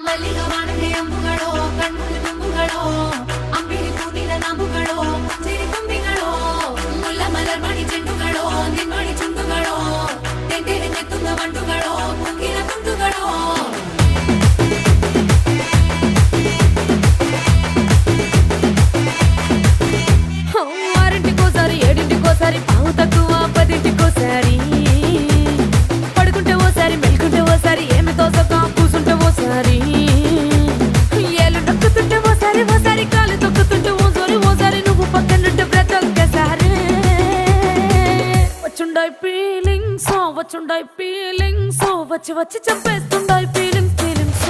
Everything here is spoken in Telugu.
ಮಲ್ಲಿಗ ವಾಣಕ್ಕೆ ಅಂಬುಗಳೋ ಕಣ್ಣು ತುಂಬುಗಳೋ ಅಂಬಿಳಿ ಕೂಡಿನ ನಂಬುಗಳೋ ಸಿರಿ ತುಂಬಿಗಳೋ ಮುಲ್ಲ ಮಲರ್ಮಣಿ ಚೆಂಡುಗಳೋ ನಿನ್ಮಣಿ ಚುಂಡುಗಳೋ ತೆಂಟೆರೆ ನೆತ್ತುಂಗ ಮಂಡುಗಳೋ ಕುಂಗಿನ ತುಂಡುಗಳೋ ఆరింటికోసారి ఏడింటికోసారి పావు తక్కువ పదింటికోసారి పడుకుంటే ఓసారి మెలుకుంటే ఓసారి ఏమి తోసక కూసుంటే ఓసారి ఏళ్ళు నొక్కుతుంటే ఓసారి ఓసారి కాలు తొక్కుతుంటే ఓసారి ఓసారి నువ్వు పక్కనుంటే బ్రతొక్కసారి వచ్చుండాయి ఫీలింగ్స్ వచ్చుండాయి ఫీలింగ్స్ వచ్చి వచ్చి చంపేస్తుండాయి ఫీలింగ్స్ ఫీలింగ్స్